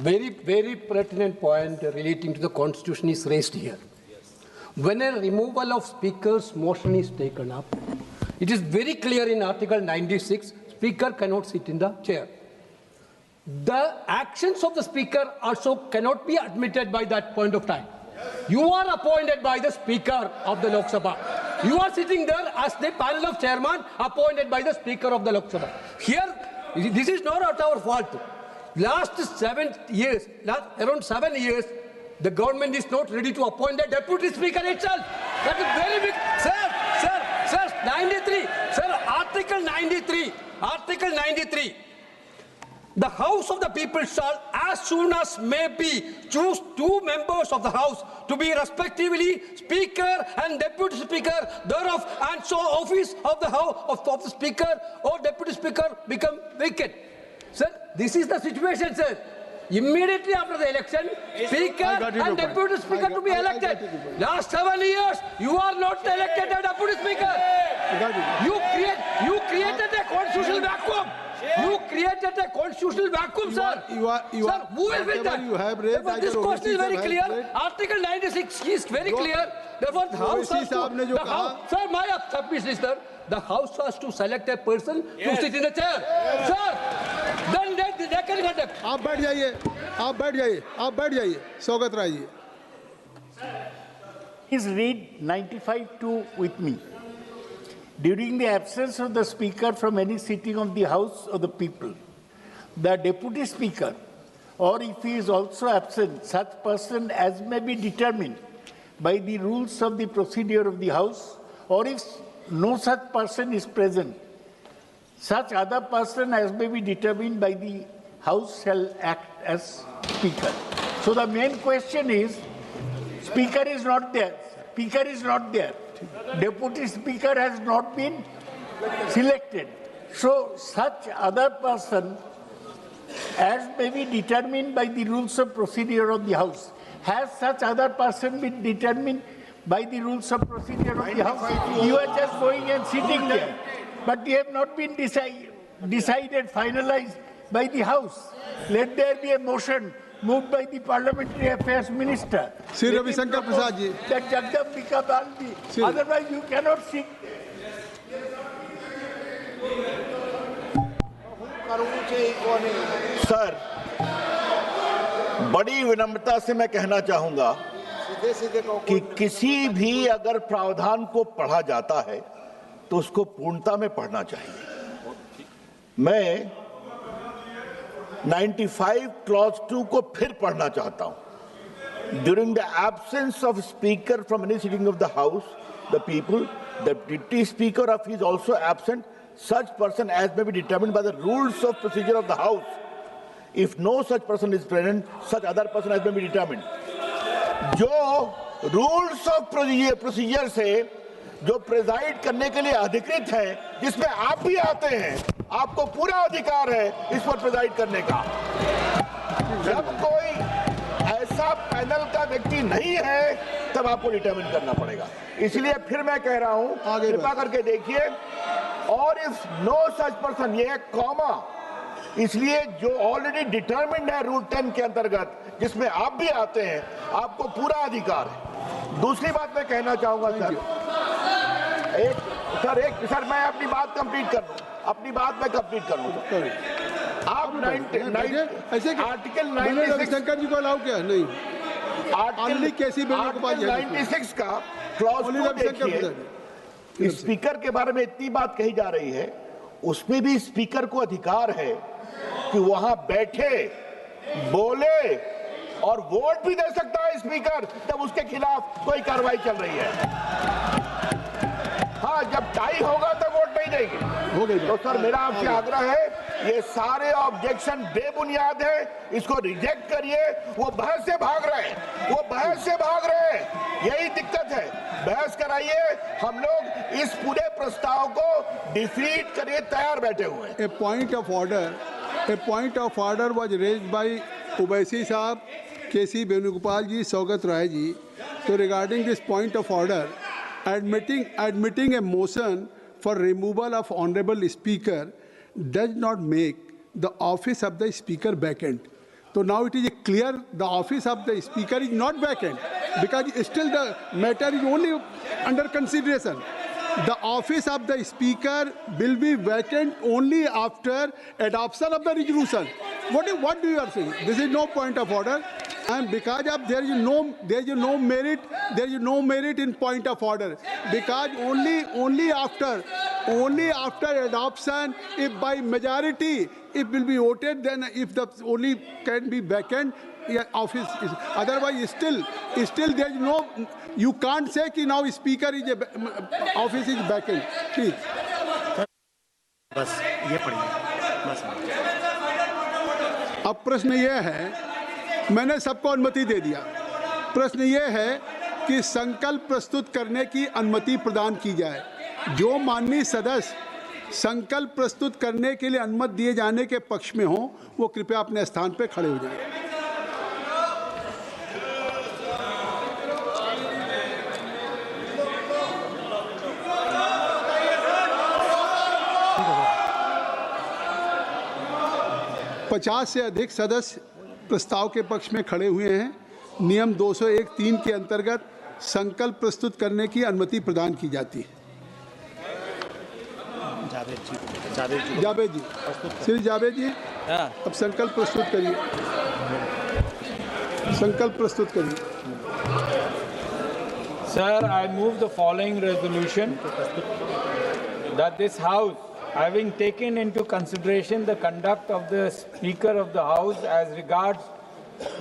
Very pertinent point relating to the Constitution is raised here. When a removal of Speaker's motion is taken up, it is very clear in Article 96, Speaker cannot sit in the chair. The actions of the Speaker also cannot be admitted by that point of time. You are appointed by the Speaker of the Lok Sabha. You are sitting there as the panel of chairman appointed by the Speaker of the Lok Sabha. Here, this is not our fault. Last 7 years, around 7 years, the government is not ready to appoint the Deputy Speaker itself. That is very big. Sir, 93. Sir, Article 93. The House of the People shall, as soon as may be, choose 2 members of the House to be respectively Speaker and Deputy Speaker thereof, and so office of the House of the Speaker or Deputy Speaker become vacant. Sir, this is the situation, sir. Immediately after the election, Speaker and Deputy Speaker to be elected. Last 7 years, you are not elected a Deputy Speaker. You created a constitutional vacuum. You created a constitutional vacuum, sir. Sir, who will win that? This question is very clear. Article 96 is very clear. Therefore, the House has to... Sir, my submission is, sir, the House has to select a person to sit in the chair. Sir, then they can conduct. आप बैठ जाइए स्वागत Rai ji. Please read 95(2) with me. During the absence of the Speaker from any sitting of the House of the People, the Deputy Speaker, or if he is also absent, such person as may be determined by the rules of the procedure of the House, or if no such person is present, such other person as may be determined by the House shall act as Speaker. So the main question is, Speaker is not there. Deputy Speaker has not been selected. So such other person as may be determined by the rules of procedure of the House. Has such other person been determined by the rules of procedure of the House? You are just going and sitting there. But they have not been decided, finalized by the House. Let there be a motion moved by the Parliamentary Affairs Minister. Sri Ravi Shankar Prasad ji. That Jagdambika Baldi. Otherwise you cannot sit. Sir, बड़ी विनम्रता से मैं कहना चाहूंगा कि किसी भी अगर प्रावधान को पढ़ा जाता है तो उसको पूर्णता में पढ़ना चाहिए. मैं 95 क्लॉज 2 को फिर पढ़ना चाहता हूं. During the absence of speaker from any sitting of the House, the people, the deputy speaker of he is also absent, such person as may be determined by the rules of procedure of the House. If no such person is present, such other person as may be determined. जो rules of procedure से जो preside करने के लिए अधिकृत है, जिसमें आप भी आते हैं, आपको पूरा अधिकार है इस पर प्रेजाइड करने का. जब कोई ऐसा पैनल का व्यक्ति नहीं है तब आपको डिटरमिन करना पड़ेगा. इसलिए फिर मैं कह रहा हूं, कृपा करके देखिए, और इफ नो सच पर्सन, ये है कॉमा, इसलिए जो ऑलरेडी डिटरमिन्ड है रूल 10 के अंतर्गत, जिसमें आप भी आते हैं, आपको पूरा अधिकार है. दूसरी बात मैं कहना चाहूंगा सर, मैं अपनी बात कंप्लीट कर लूं. आप आर्टिकल 96 जी को अलाउ किया नहीं. आर्टिकल 96 का क्लॉज 2 देखिए. स्पीकर के बारे में इतनी बात कही जा रही है, उसमें भी स्पीकर को अधिकार है कि वहां बैठे, बोले और वोट भी दे सकता है स्पीकर जब उसके खिलाफ कोई कार्रवाई चल रही है. हाँ, जब टाई होगा तो वोट नहीं देंगे. तो सर, मेरा आपसे आग्रह है, ये सारे ऑब्जेक्शन बेबुनियाद है, इसको रिजेक्ट करिए. वो बहस से भाग रहे हैं, यही दिक्कत है. बहस कराइए, हम लोग इस पूरे प्रस्ताव को डिफीट करिए, तैयार बैठे हुए हैं. A point of order was raised by Ubaisi साहब, KC Venugopal ji, Saugat Rai ji. So regarding this point of order, admitting a motion for removal of honorable speaker does not make the office of the speaker vacant. So now it is clear the office of the speaker is not vacant because still the matter is only under consideration. The office of the speaker will be vacant only after adoption of the resolution. What do you are saying? This is no point of order, and because of there is no merit in point of order, because only after adoption, if by majority it will be voted, then if the only can be vacant, office is, otherwise still there is no, you can't say कि now speaker is office is vacant. Please. बस ये पढ़िए बस। अब प्रश्न ये है, मैंने सबको अनुमति दे दिया, प्रश्न ये है कि संकल्प प्रस्तुत करने की अनुमति प्रदान की जाए। जो माननीय सदस्य संकल्प प्रस्तुत करने के लिए अनुमति दिए जाने के पक्ष में हो, वो कृपया अपने स्थान पर खड़े हो जाएं। पचास से अधिक सदस्य प्रस्ताव के पक्ष में खड़े हुए हैं। नियम 201(3) के अंतर्गत संकल्प प्रस्तुत करने की अनुमति प्रदान की जाती है। जावेद जी, श्री जावेद जी, अब संकल्प प्रस्तुत करिए, संकल्प प्रस्तुत करिए। Sir, I move the following resolution that this House, having taken into consideration the conduct of the Speaker of the House as regards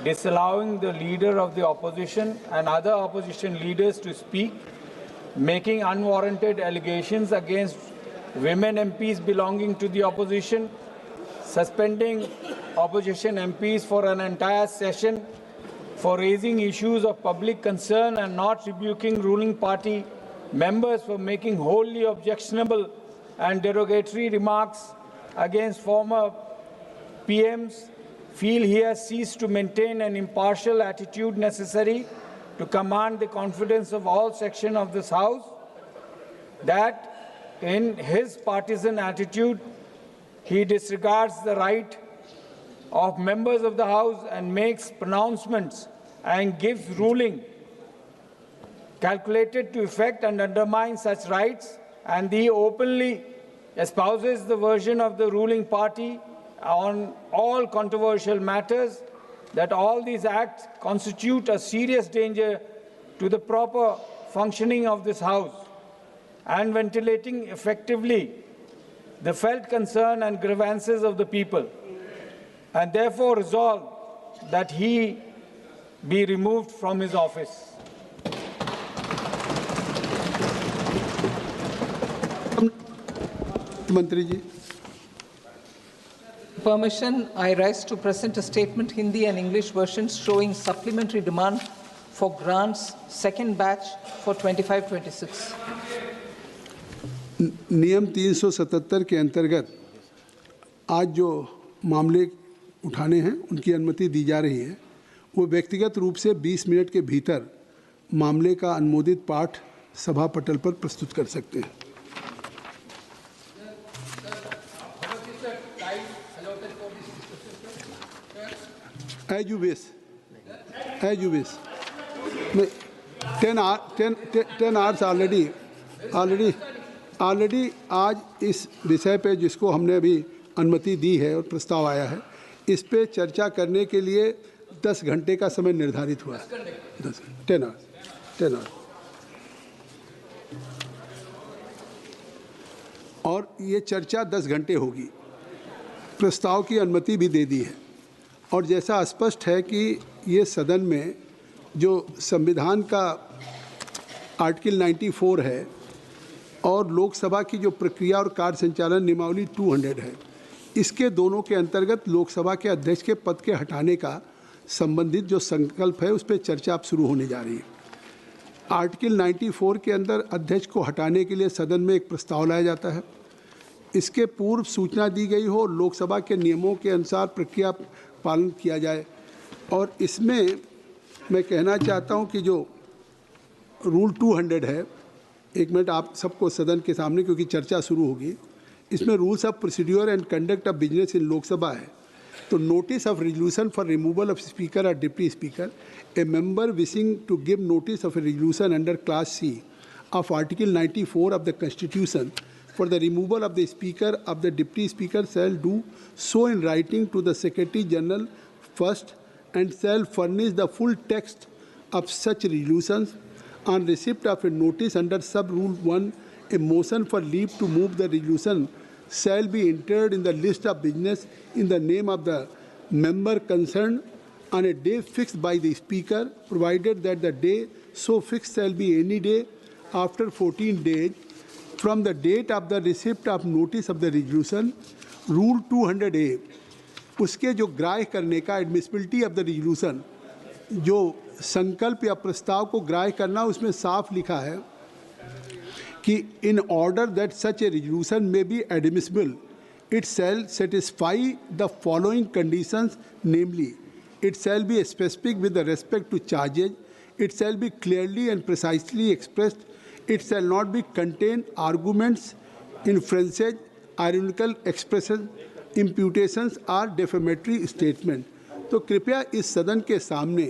disallowing the leader of the opposition and other opposition leaders to speak, making unwarranted allegations against women MPs belonging to the opposition, suspending opposition MPs for an entire session for raising issues of public concern and not rebuking ruling party members for making wholly objectionable and derogatory remarks against former PMs, feel he has ceased to maintain an impartial attitude necessary to command the confidence of all sections of this House, that in his partisan attitude he disregards the right of members of the House and makes pronouncements and gives ruling calculated to effect and undermine such rights, and he openly espouses the version of the ruling party on all controversial matters, that all these acts constitute a serious danger to the proper functioning of this House and ventilating effectively the felt concern and grievances of the people, and therefore resolve that he be removed from his office. मंत्री जी, Permission, I rise to present a statement, Hindi and English versions, showing supplementary demand for grants, second batch for 25-26. नियम 377 के अंतर्गत आज जो मामले उठाने हैं उनकी अनुमति दी जा रही है। वो व्यक्तिगत रूप से 20 मिनट के भीतर मामले का अनुमोदित पाठ सभा पटल पर प्रस्तुत कर सकते हैं। As you wish. 10 hours already आज इस विषय पे जिसको हमने अभी अनुमति दी है और प्रस्ताव आया है, इस पे चर्चा करने के लिए 10 घंटे का समय निर्धारित हुआ है। 10 hours। और ये चर्चा 10 घंटे होगी। प्रस्ताव की अनुमति भी दे दी है और जैसा स्पष्ट है कि ये सदन में जो संविधान का आर्टिकल 94 है और लोकसभा की जो प्रक्रिया और कार्य संचालन नियमावली 200 है, इसके दोनों के अंतर्गत लोकसभा के अध्यक्ष के पद के हटाने का संबंधित जो संकल्प है उस पर चर्चा अब शुरू होने जा रही है। आर्टिकल 94 के अंदर अध्यक्ष को हटाने के लिए सदन में एक प्रस्ताव लाया जाता है। इसके पूर्व सूचना दी गई हो, लोकसभा के नियमों के अनुसार प्रक्रिया पालन किया जाए। और इसमें मैं कहना चाहता हूं कि जो रूल 200 है, एक मिनट आप सबको सदन के सामने, क्योंकि चर्चा शुरू होगी, इसमें rules of procedure and conduct of business in Lok Sabha है तो notice of resolution for removal of speaker or deputy speaker, a member wishing to give notice of a resolution under class C of Article 94 of the Constitution for the removal of the speaker of the deputy speaker shall do so in writing to the Secretary General first and shall furnish the full text of such resolutions on receipt of a notice under sub-rule 1. A motion for leave to move the resolution shall be entered in the list of business in the name of the member concerned on a day fixed by the speaker, provided that the day so fixed shall be any day after 14 days from the date of the receipt of notice of the resolution. Rule 200A, उसके जो ग्राह्य करने का admissibility of the resolution, जो संकल्प या प्रस्ताव को ग्राह्य करना, उसमें साफ लिखा है कि in order that such a resolution में be admissible it shall satisfy the following conditions, namely it shall be specific with respect to charges, it shall be clearly and precisely expressed, it shall not be contain arguments, inferences, ironical expressions, imputations or defamatory statement. तो कृपया इस सदन के सामने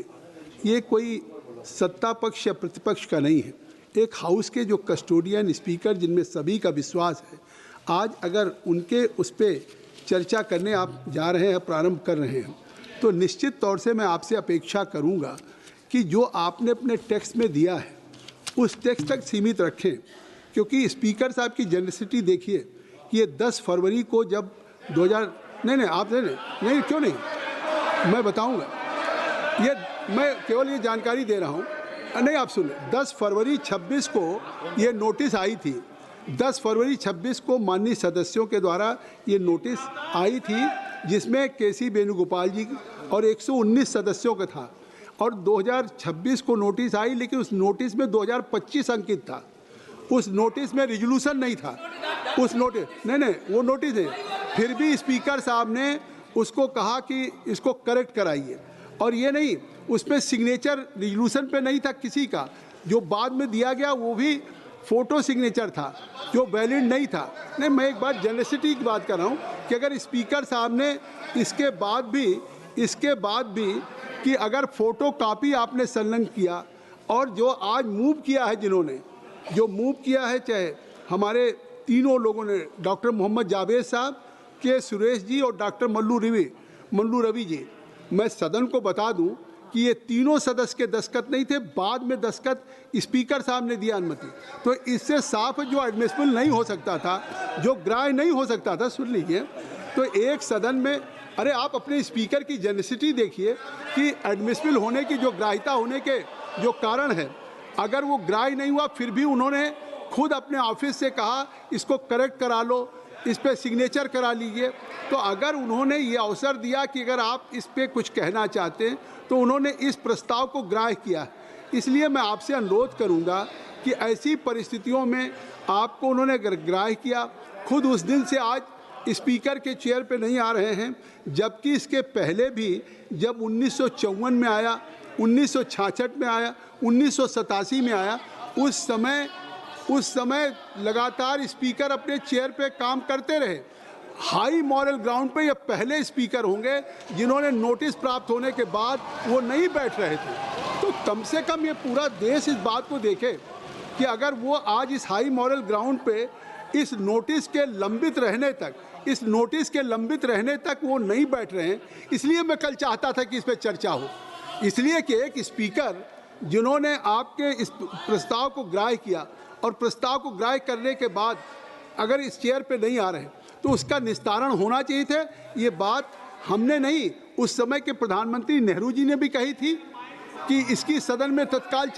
ये कोई सत्ता पक्ष या प्रतिपक्ष का नहीं है, एक हाउस के जो कस्टोडियन स्पीकर जिनमें सभी का विश्वास है, आज अगर उनके उस पर चर्चा करने आप जा रहे हैं, प्रारंभ कर रहे हैं, तो निश्चित तौर से मैं आपसे अपेक्षा करूंगा कि जो आपने अपने टेक्स्ट में दिया है उस टेक्स्ट तक सीमित रखें, क्योंकि स्पीकर साहब की जेनरसिटी देखिए, ये 10 फरवरी को जब 2000 नहीं आप नहीं क्यों नहीं, मैं बताऊंगा, ये मैं केवल ये जानकारी दे रहा हूँ, नहीं आप सुने, 10 फरवरी 26 को ये नोटिस आई थी, 10 फरवरी 26 को माननीय सदस्यों के द्वारा ये नोटिस आई थी, जिसमें केसी वेणुगोपाल जी और 119 सदस्यों का था, और 2026 को नोटिस आई, लेकिन उस नोटिस में 2025 अंकित था, उस नोटिस में रिजोल्यूशन नहीं था, उस नोटिस नहीं वो नोटिस है, फिर भी स्पीकर साहब ने उसको कहा कि इसको करेक्ट कराइए, और ये नहीं उसमें सिग्नेचर रिजोल्यूशन पे नहीं था किसी का, जो बाद में दिया गया वो भी फोटो सिग्नेचर था जो वैलिड नहीं था। नहीं, मैं एक बात जेनरसिटी की बात कर रहा हूँ कि अगर स्पीकर साहब ने इसके बाद भी कि अगर फोटो कॉपी आपने संलग्न किया, और जो आज मूव किया है, जिन्होंने जो मूव किया है, चाहे हमारे तीनों लोगों ने, डॉक्टर मोहम्मद जावेद साहब, के सुरेश जी और डॉक्टर मल्लू रवि जी, मैं सदन को बता दूं कि ये तीनों सदस्य के दस्तखत नहीं थे, बाद में दस्तखत स्पीकर साहब ने दिया अनुमति, तो इससे साफ जो एडमिसिबल नहीं हो सकता था, जो ग्राह्य नहीं हो सकता था, सुन लीजिए, तो एक सदन में, अरे आप अपने स्पीकर की जेनरसिटी देखिए कि एडमिसिबल होने की जो ग्राह्यता होने के जो कारण है, अगर वो ग्राह्य नहीं हुआ फिर भी उन्होंने खुद अपने ऑफिस से कहा इसको करेक्ट करा लो, इस पर सिग्नेचर करा लीजिए, तो अगर उन्होंने ये अवसर दिया कि अगर आप इस पर कुछ कहना चाहते हैं तो उन्होंने इस प्रस्ताव को ग्राह्य किया। इसलिए मैं आपसे अनुरोध करूंगा कि ऐसी परिस्थितियों में आपको उन्होंने अगर ग्राह्य किया, खुद उस दिन से आज स्पीकर के चेयर पे नहीं आ रहे हैं, जबकि इसके पहले भी जब 1954 में आया, 1966 में आया, 1987 में आया, उस समय लगातार स्पीकर अपने चेयर पे काम करते रहे। हाई मॉरल ग्राउंड पे ये पहले स्पीकर होंगे जिन्होंने नोटिस प्राप्त होने के बाद वो नहीं बैठ रहे थे, तो कम से कम ये पूरा देश इस बात को देखे कि अगर वो आज इस हाई मॉरल ग्राउंड पे इस नोटिस के लंबित रहने तक वो नहीं बैठ रहे हैं। इसलिए मैं कल चाहता था कि इस पर चर्चा हो, इसलिए कि एक स्पीकर जिन्होंने आपके इस प्रस्ताव को ग्राह्य किया और प्रस्ताव को ग्राह्य करने के बाद अगर इस चेयर पे नहीं आ रहे तो उसका निस्तारण होना चाहिए था। ये बात हमने नहीं, उस समय के प्रधानमंत्री नेहरू जी ने भी कही थी कि इसकी सदन में तत्काल